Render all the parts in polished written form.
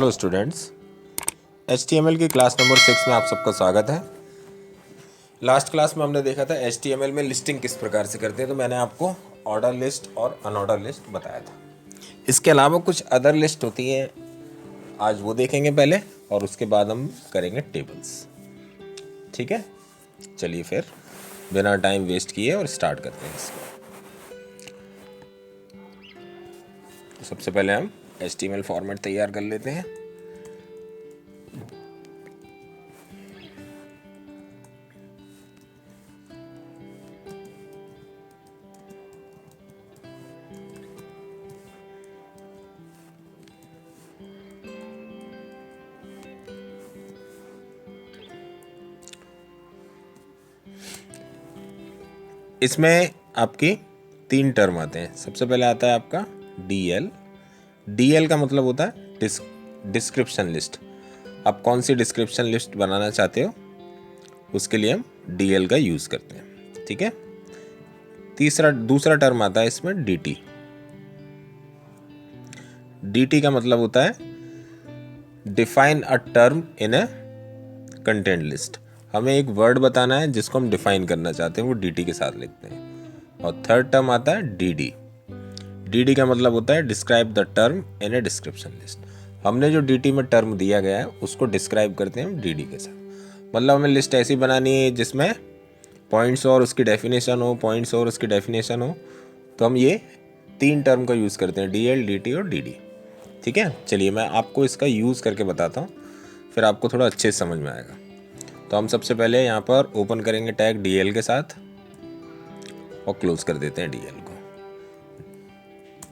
Hello students, HTML की class number 6 में आप सबका स्वागत है। लास्ट क्लास में हमने देखा था HTML में लिस्टिंग किस प्रकार से करते हैं, तो मैंने आपको ऑर्डर लिस्ट और अनऑर्डर लिस्ट बताया था। इसके अलावा कुछ अदर लिस्ट होती हैं, आज वो देखेंगे पहले और उसके बाद हम करेंगे टेबल्स। ठीक है, चलिए फिर बिना टाइम वेस्ट किए और स्टार्ट करते हैं इसको। तो सबसे पहले हम HTML फॉर्मेट तैयार कर लेते हैं। इसमें आपकी 3 टर्म आते हैं। सबसे पहले आता है आपका DL। DL का मतलब होता है डिस्क्रिप्शन लिस्ट। आप कौन सी डिस्क्रिप्शन लिस्ट बनाना चाहते हो उसके लिए हम DL का यूज़ करते हैं। ठीक है, दूसरा टर्म आता है इसमें DT। DT का मतलब होता है define a term in a content list. हमें एक वर्ड बताना है जिसको हम डिफाइन करना चाहते हैं, वो DT के साथ लिखते हैं। और थर्ड टर्म आता है DD। DD का मतलब होता है describe the term in a description list. हमने जो DT में टर्म दिया गया है उसको डिस्क्राइब करते हैं हम DD के साथ। मतलब हमें लिस्ट ऐसी बनानी है जिसमें पॉइंट्स और उसकी डेफिनेशन हो, पॉइंट्स और उसकी डेफिनेशन हो। तो हम ये 3 टर्म का यूज़ करते हैं, DL, DT और DD। ठीक है, चलिए मैं आपको इसका यूज़ करके बताता हूँ, फिर आपको थोड़ा अच्छे से समझ में आएगा। तो हम सबसे पहले यहाँ पर ओपन करेंगे टैग DL के साथ और क्लोज कर देते हैं DL को।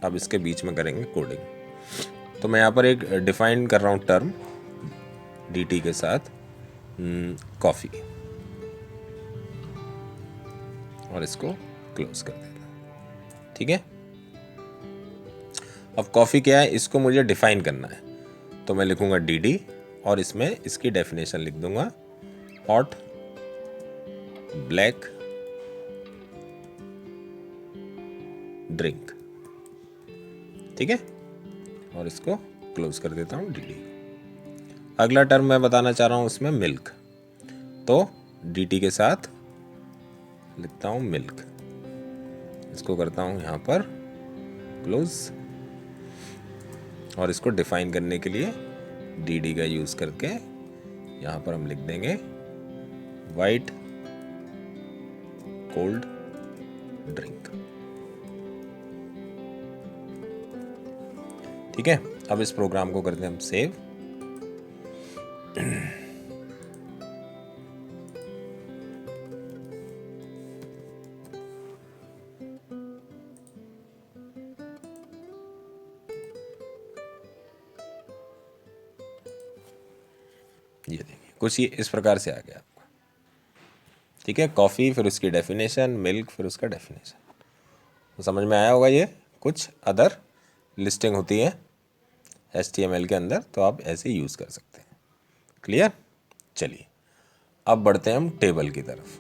अब इसके बीच में करेंगे कोडिंग। तो मैं यहाँ पर एक डिफाइन कर रहा हूँ टर्म DT के साथ कॉफ़ी, और इसको क्लोज कर देता हूँ। ठीक है, अब कॉफ़ी क्या है इसको मुझे डिफाइन करना है, तो मैं लिखूँगा DD और इसमें इसकी डेफिनेशन लिख दूंगा हॉट ब्लैक ड्रिंक। ठीक है, और इसको क्लोज कर देता हूँ DD। अगला टर्म मैं बताना चाह रहा हूँ उसमें मिल्क, तो DT के साथ लिखता हूँ मिल्क, इसको करता हूँ यहाँ पर क्लोज, और इसको डिफाइन करने के लिए DD का यूज़ करके यहाँ पर हम लिख देंगे वाइट कोल्ड ड्रिंक। ठीक है, अब इस प्रोग्राम को करते हैं हम सेव। ये देखिए कुछ ये इस प्रकार से आ गया आपका। ठीक है, कॉफ़ी फिर उसकी डेफिनेशन, मिल्क फिर उसका डेफिनेशन। तो समझ में आया होगा। ये कुछ अदर लिस्टिंग होती है HTML के अंदर, तो आप ऐसे यूज़ कर सकते हैं। क्लियर? चलिए अब बढ़ते हैं हम टेबल की तरफ।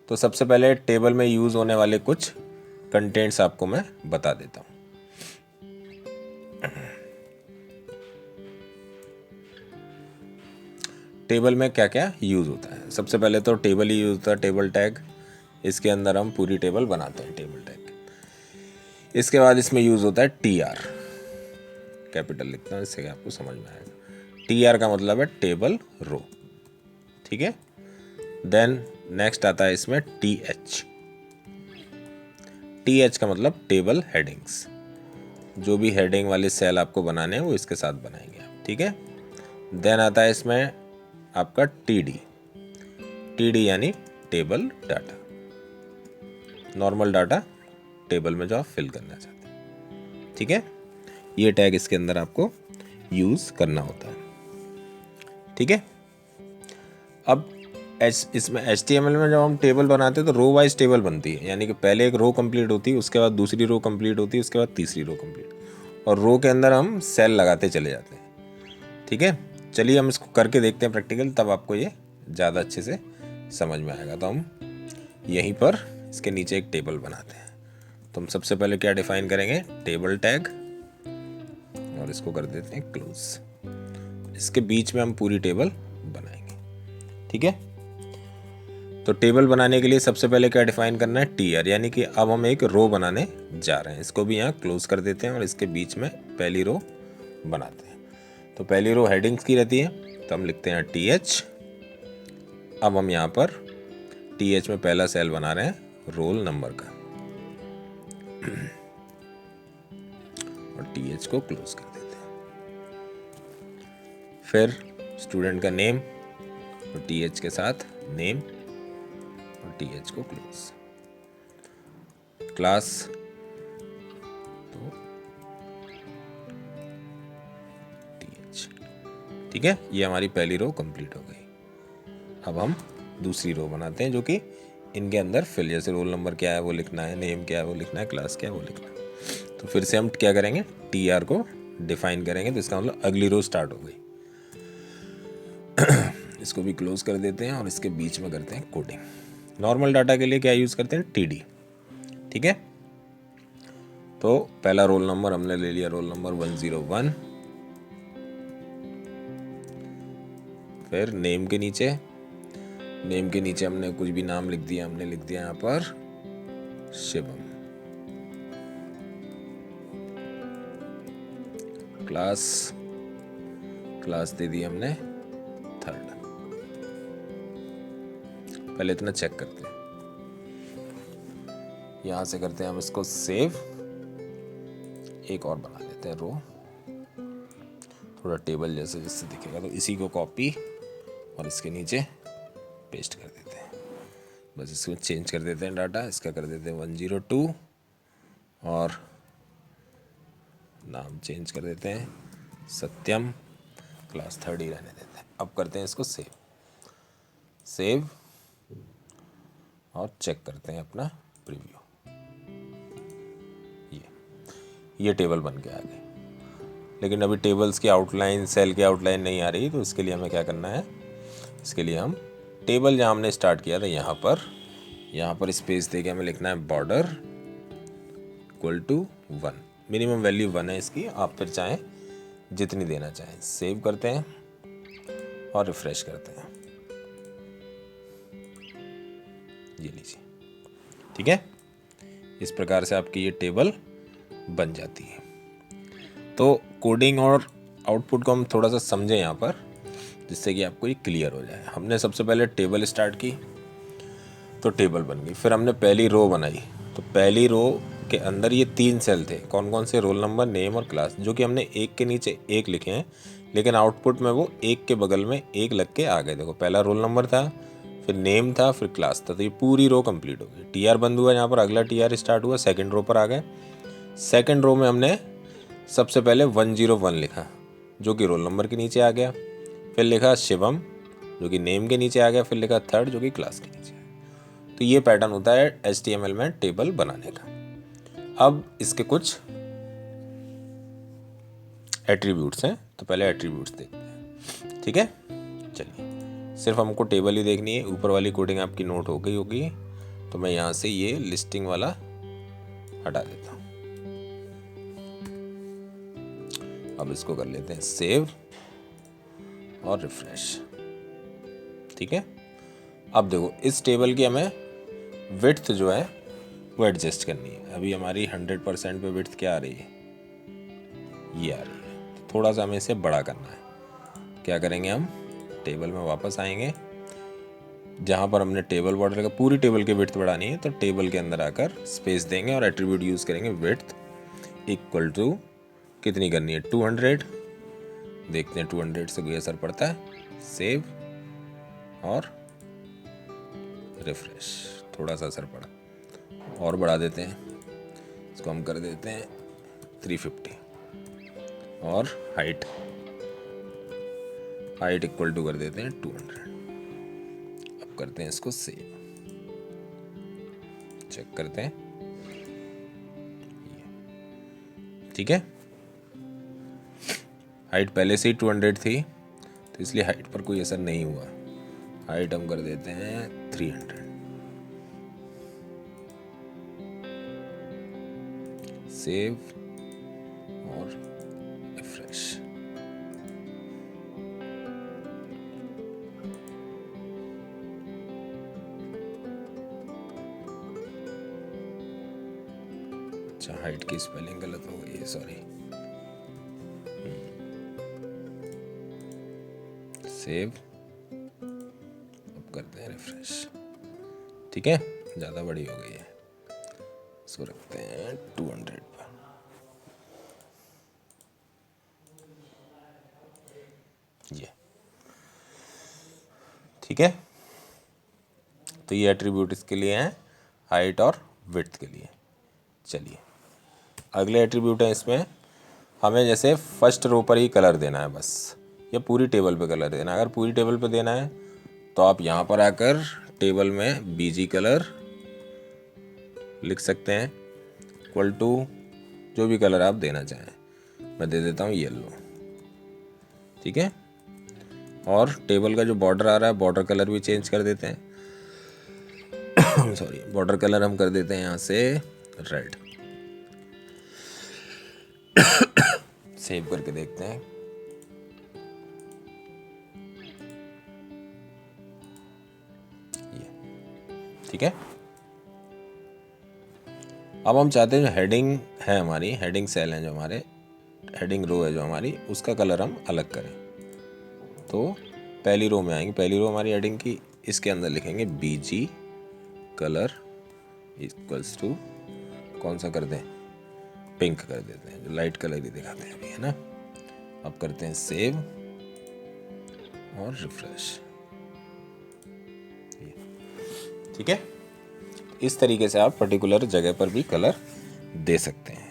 तो सबसे पहले टेबल में यूज़ होने वाले कुछ कंटेंट्स आपको मैं बता देता हूँ। टेबल में क्या क्या यूज़ होता है, सबसे पहले तो टेबल ही यूज़ होता है, टेबल टैग। इसके अंदर हम पूरी टेबल बनाते हैं टेबल टैग। इसके बाद इसमें यूज़ होता है TR, कैपिटल लिखता हूँ इससे आपको समझ में आएगा। TR का मतलब है टेबल रो। ठीक है, देन नेक्स्ट आता है इसमें TH। TH का मतलब टेबल हेडिंग्स। जो भी हेडिंग वाले सेल आपको बनाने हैं वो इसके साथ बनाएंगे आप। ठीक है, देन आता है इसमें आपका TD यानी table data, normal data table में जो आप फिल करना चाहते हैं। ठीक है, ये टैग इसके अंदर आपको यूज़ करना होता है। ठीक है, अब इसमें HTML में जब हम टेबल बनाते हैं तो रो वाइज टेबल बनती है, यानी कि पहले एक रो कंप्लीट होती है, उसके बाद दूसरी रो कंप्लीट होती है, उसके बाद तीसरी रो कंप्लीट, और रो के अंदर हम सेल लगाते चले जाते हैं। ठीक है, चलिए हम इसको करके देखते हैं प्रैक्टिकल, तब आपको ये ज़्यादा अच्छे से समझ में आएगा। तो हम यहीं पर इसके नीचे एक टेबल बनाते हैं। तो हम सबसे पहले क्या डिफाइन करेंगे, टेबल टैग, और इसको कर देते हैं क्लोज। इसके बीच में हम पूरी टेबल बनाएंगे। ठीक है, तो टेबल बनाने के लिए सबसे पहले क्या डिफाइन करना है, टीआर, यानी कि अब हम एक रो बनाने जा रहे हैं। इसको भी यहाँ क्लोज कर देते हैं और इसके बीच में पहली रो बनाते हैं। तो पहली रो हेडिंग्स की रहती है, तो हम लिखते हैं टीएच। अब हम यहाँ पर टीएच में पहला सेल बना रहे हैं रोल नंबर का और टीएच को क्लोज कर देते हैं। फिर स्टूडेंट का नेम और टीएच के साथ नेम और टीएच को क्लोज। क्लास तो टीएच। ठीक है, ये हमारी पहली रो कंप्लीट हो गई। अब हम दूसरी रो बनाते हैं जो कि इनके अंदर फिल, जैसे रोल नंबर क्या है वो लिखना है, नेम क्या है वो लिखना है, क्लास क्या है वो लिखना है। तो फिर से हम क्या करेंगे, टी आर को डिफाइन करेंगे, तो इसका मतलब अगली रो स्टार्ट हो गई। इसको भी क्लोज कर देते हैं और इसके बीच में करते हैं कोडिंग। नॉर्मल डाटा के लिए क्या यूज़ करते हैं, टीडी। ठीक है, तो पहला रोल नंबर हमने ले लिया, रोल नंबर 101। फिर नेम के नीचे हमने कुछ भी नाम लिख दिया, हमने लिख दिया यहाँ पर शिवम। क्लास दे दी हमने 3rd। पहले इतना चेक करते हैं, यहां से करते हैं हम इसको सेव। एक और बना लेते हैं रो, थोड़ा टेबल जैसे जिससे दिखेगा, तो इसी को कॉपी और इसके नीचे पेस्ट कर देते हैं। बस इसको चेंज कर देते हैं डाटा, इसका कर देते हैं 102 और नाम चेंज कर देते हैं सत्यम, क्लास 3rd ही रहने देते हैं। अब करते हैं इसको सेव और चेक करते हैं अपना प्रीव्यू। ये टेबल बन के आ गई, लेकिन अभी टेबल्स की आउटलाइन, सेल की आउटलाइन नहीं आ रही, तो इसके लिए हमें क्या करना है, इसके लिए हम टेबल जहाँ हमने स्टार्ट किया था यहाँ पर स्पेस देके हमें लिखना है border equal to 1। Minimum value 1 है इसकी, आप फिर चाहें जितनी देना चाहें। सेव करते हैं और रिफ्रेश करते हैं, ये लीजिए। ठीक है, इस प्रकार से आपकी ये टेबल बन जाती है। तो कोडिंग और आउटपुट को हम थोड़ा सा समझें यहाँ पर, जिससे कि आपको ये क्लियर हो जाए। हमने सबसे पहले टेबल स्टार्ट की, तो टेबल बन गई। फिर हमने पहली रो बनाई, तो पहली रो के अंदर ये 3 सेल थे, कौन कौन से, रोल नंबर, नेम और क्लास, जो कि हमने एक के नीचे एक लिखे हैं, लेकिन आउटपुट में वो एक के बगल में एक लग के आ गए। देखो, पहला रोल नंबर था, फिर नेम था, फिर क्लास था, तो ये पूरी रो कंप्लीट हो गई। टी आर बंद हुआ, यहाँ पर अगला टी आर स्टार्ट हुआ, सेकेंड रो पर आ गए। सेकेंड रो में हमने सबसे पहले 101 लिखा, जो कि रोल नंबर के नीचे आ गया। फिर लिखा शिवम, जो कि नेम के नीचे आ गया। फिर लिखा 3rd, जो कि क्लास के नीचे आ गया। तो ये पैटर्न होता है HTML में टेबल बनाने का। अब इसके कुछ एट्रीब्यूट्स हैं, तो पहले एट्रीब्यूट्स देखते हैं। ठीक है, चलिए, सिर्फ हमको टेबल ही देखनी है, ऊपर वाली कोडिंग आपकी नोट हो गई होगी, तो मैं यहाँ से ये लिस्टिंग वाला हटा देता हूँ। अब इसको कर लेते हैं सेव और रिफ्रेश। ठीक है, अब देखो, इस टेबल की हमें विड्थ जो है वो एडजस्ट करनी है। अभी हमारी 100% पे विड्थ क्या आ रही है, ये आ रही है। तो थोड़ा सा हमें इसे बड़ा करना है। क्या करेंगे, हम टेबल में वापस आएंगे, जहाँ पर हमने टेबल बॉर्डर का पूरी टेबल की विड्थ बढ़ानी है, तो टेबल के अंदर आकर स्पेस देंगे और एट्रीब्यूट यूज़ करेंगे विड्थ इक्वल टू, कितनी करनी है, 200। देखते हैं 200 से कोई असर पड़ता है। सेव और रिफ्रेश, थोड़ा सा असर पड़ा, और बढ़ा देते हैं, इसको हम कर देते हैं 350 और हाइट इक्वल टू कर देते हैं 200। अब करते हैं इसको सेव, चेक करते हैं। ठीक है, हाइट पहले से ही 200 थी, तो इसलिए हाइट पर कोई असर नहीं हुआ। हाइट हम कर देते हैं 300। सेव और रिफ्रेश। अच्छा, हाइट की स्पेलिंग गलत हो गई है, सॉरी। सेव, अब करते हैं रिफ्रेश। ठीक है, ज़्यादा बड़ी हो गई है, इसको रखते हैं 200 पर। ये ठीक है, तो ये एट्रीब्यूट इसके लिए हैं, हाइट और विड्थ के लिए। चलिए अगले एट्रीब्यूट है इसमें, हमें जैसे फर्स्ट रो पर ही कलर देना है बस, या पूरी टेबल पे कलर देना है। अगर पूरी टेबल पे देना है तो आप यहाँ पर आकर टेबल में बीजी कलर लिख सकते हैं, इक्वल टू जो भी कलर आप देना चाहें। मैं दे देता हूँ येलो। ठीक है, और टेबल का जो बॉर्डर आ रहा है, बॉर्डर कलर भी चेंज कर देते हैं। सॉरी, बॉर्डर कलर हम कर देते हैं यहाँ से रेड। सेव करके देखते हैं। ये ठीक है। अब हम चाहते हैं जो हेडिंग है हमारी, हेडिंग सेल है जो हमारे, हेडिंग रो है जो हमारी, उसका कलर हम अलग करें। तो पहली रो में आएंगे, पहली रो हमारी हेडिंग की, इसके अंदर लिखेंगे बीजी कलर इक्वल्स टू, कौन सा कर दें, पिंक कर देते हैं, जो लाइट कलर ही दिखाते हैं अभी, है ना। अब करते हैं सेव और रिफ्रेश। ठीक है, इस तरीके से आप पर्टिकुलर जगह पर भी कलर दे सकते हैं।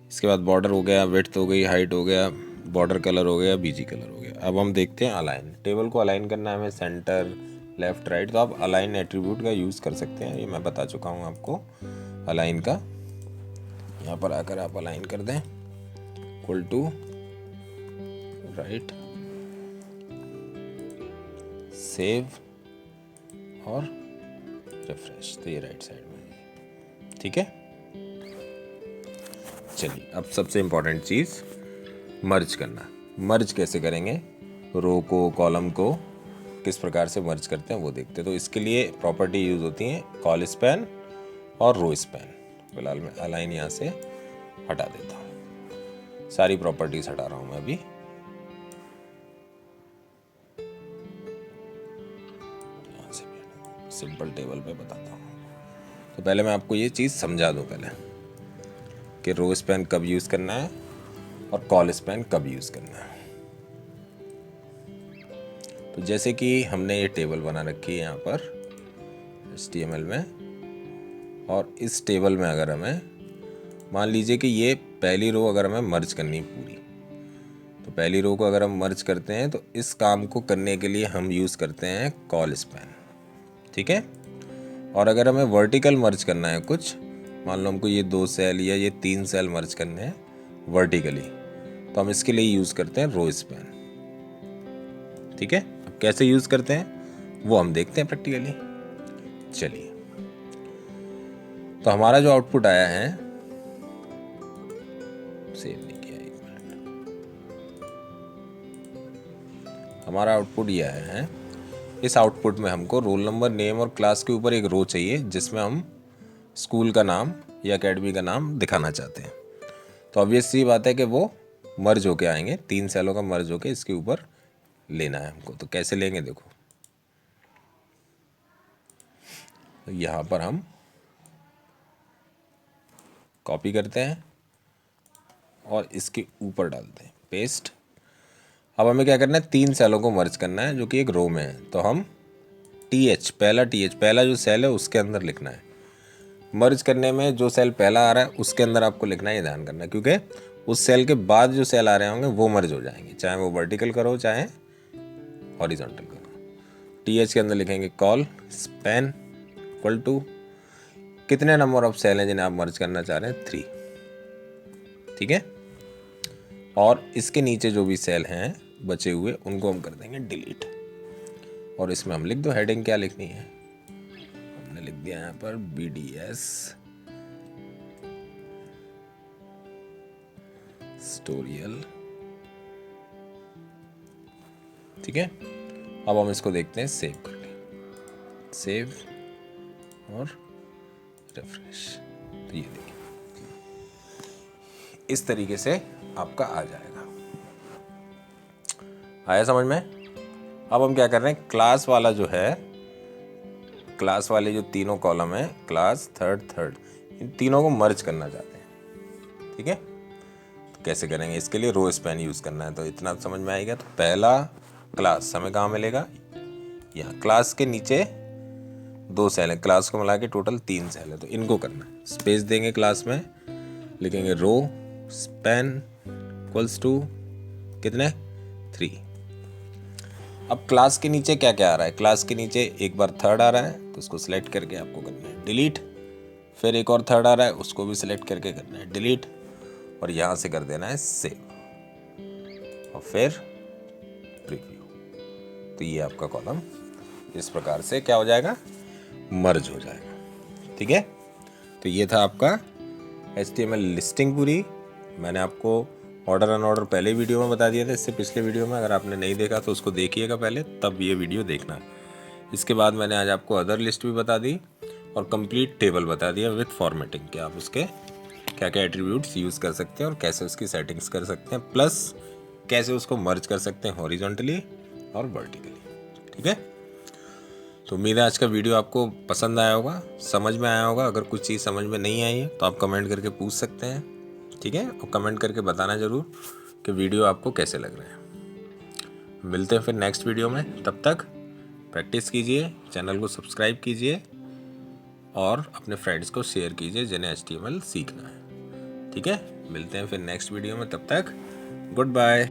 इसके बाद बॉर्डर हो गया, विड्थ हो गई, हाइट हो गया, बॉर्डर कलर हो गया, बीजी कलर हो गया। अब हम देखते हैं अलाइन। टेबल को अलाइन करना है हमें, सेंटर, लेफ्ट, राइट, तो आप अलाइन एट्रीब्यूट का यूज़ कर सकते हैं। ये मैं बता चुका हूँ आपको अलाइन का। यहाँ पर आकर आप अलाइन कर दें, इक्वल टू राइट, सेव और रिफ्रेश, तो ये राइट साइड में है। ठीक है, चलिए अब सबसे इम्पोर्टेंट चीज़ मर्ज करना। मर्ज कैसे करेंगे, रो को, कॉलम को किस प्रकार से मर्ज करते हैं वो देखते हैं। तो इसके लिए प्रॉपर्टी यूज़ होती है कॉल स्पैन और रो स्पैन। फिलहाल मैं अलाइन यहाँ से हटा देता हूँ, सारी प्रॉपर्टीज हटा रहा हूँ मैं अभी। यहाँ से भी सिंपल टेबल पे बताता हूँ। तो पहले मैं आपको ये चीज़ समझा दूँ पहले कि रो स्पैन कब यूज़ करना है और कॉल स्पैन कब यूज़ करना है। तो जैसे कि हमने ये टेबल बना रखी है यहाँ पर HTML में, और इस टेबल में अगर हमें मान लीजिए कि ये पहली रो अगर हमें मर्ज करनी है पूरी, तो पहली रो को अगर हम मर्ज करते हैं तो इस काम को करने के लिए हम यूज़ करते हैं कॉल स्पैन। ठीक है, और अगर हमें वर्टिकल मर्ज करना है कुछ, मान लो हमको ये 2 सेल या ये 3 सेल मर्ज करने हैं वर्टिकली, तो हम इसके लिए यूज़ करते हैं रो स्पैन। ठीक है, अब कैसे यूज़ करते हैं वो हम देखते हैं प्रैक्टिकली। चलिए, तो हमारा जो आउटपुट आया है, सेव नहीं किया, एक मिनट, हमारा आउटपुट ये आया है। इस आउटपुट में हमको रोल नंबर, नेम और क्लास के ऊपर एक रो चाहिए जिसमें हम स्कूल का नाम या एकेडमी का नाम दिखाना चाहते हैं। तो ऑब्वियस सी बात है कि वो मर्ज होके आएंगे, 3 सेलों का मर्ज होके इसके ऊपर लेना है हमको। तो कैसे लेंगे देखो, तो यहाँ पर हम कॉपी करते हैं और इसके ऊपर डालते हैं, पेस्ट। अब हमें क्या करना है, 3 सेलों को मर्ज करना है जो कि एक रो में है। तो हम TH, पहला जो सेल है उसके अंदर लिखना है। मर्ज करने में जो सेल पहला आ रहा है उसके अंदर आपको लिखना है, ये ध्यान करना है, क्योंकि उस सेल के बाद जो सेल आ रहे होंगे वो मर्ज हो जाएंगे, चाहे वो वर्टिकल करो चाहे हॉरिजॉन्टल करो। TH के अंदर लिखेंगे कॉल स्पैन इक्वल टू, कितने नंबर ऑफ सेल हैं जिन्हें आप मर्ज करना चाह रहे हैं, 3। ठीक है, और इसके नीचे जो भी सेल हैं बचे हुए उनको हम कर देंगे डिलीट। और इसमें हम लिख दो हेडिंग क्या लिखनी है, हमने लिख दिया यहाँ पर BDS स्टोरियल। ठीक है, अब हम इसको देखते हैं सेव करके, सेव और रिफ्रेश। तो ये देखिए इस तरीके से आपका आ जाएगा। आया समझ में? अब हम क्या कर रहे हैं, क्लास वाला जो है, क्लास वाले जो तीनों कॉलम है, क्लास, थर्ड, इन तीनों को मर्ज करना चाहते हैं। ठीक है, तो कैसे करेंगे? इसके लिए रो स्पैन यूज़ करना है। तो इतना समझ में आएगा। तो पहला क्लास हमें कहाँ मिलेगा? यहाँ क्लास के नीचे 2 सेल है, क्लास को मिला के टोटल 3 सेल है, तो इनको करना है। स्पेस देंगे क्लास में, लिखेंगे रो स्पैन इक्वल्स टू कितने? 3। अब क्लास के नीचे क्या क्या आ रहा है? क्लास के नीचे एक बार थर्ड आ रहा है, तो उसको सिलेक्ट करके आपको करना है डिलीट। फिर एक और थर्ड आ रहा है, उसको भी सिलेक्ट करके करना है डिलीट, और यहाँ से कर देना है सेव, और फिर प्रीव्यू। तो ये आपका कॉलम इस प्रकार से क्या हो जाएगा? मर्ज हो जाएगा। ठीक है, तो ये था आपका HTML लिस्टिंग पूरी। मैंने आपको ऑर्डर अनऑर्डर पहले वीडियो में बता दिया था, इससे पिछले वीडियो में। अगर आपने नहीं देखा तो उसको देखिएगा पहले, तब ये वीडियो देखना। इसके बाद मैंने आज आपको अदर लिस्ट भी बता दी और कंप्लीट टेबल बता दिया विथ फॉर्मेटिंग, कि आप उसके क्या क्या एट्रीब्यूट्स यूज़ कर सकते हैं और कैसे उसकी सेटिंग्स कर सकते हैं, प्लस कैसे उसको मर्ज कर सकते हैं हॉरिजॉन्टली और वर्टिकली। ठीक है, तो उम्मीद है आज का वीडियो आपको पसंद आया होगा, समझ में आया होगा। अगर कुछ चीज़ समझ में नहीं आई है तो आप कमेंट करके पूछ सकते हैं। ठीक है, और कमेंट करके बताना ज़रूर कि वीडियो आपको कैसे लग रहे हैं। मिलते हैं फिर नेक्स्ट वीडियो में। तब तक प्रैक्टिस कीजिए, चैनल को सब्सक्राइब कीजिए और अपने फ्रेंड्स को शेयर कीजिए जिन्हें HTML सीखना है। ठीक है, मिलते हैं फिर नेक्स्ट वीडियो में। तब तक गुड बाय।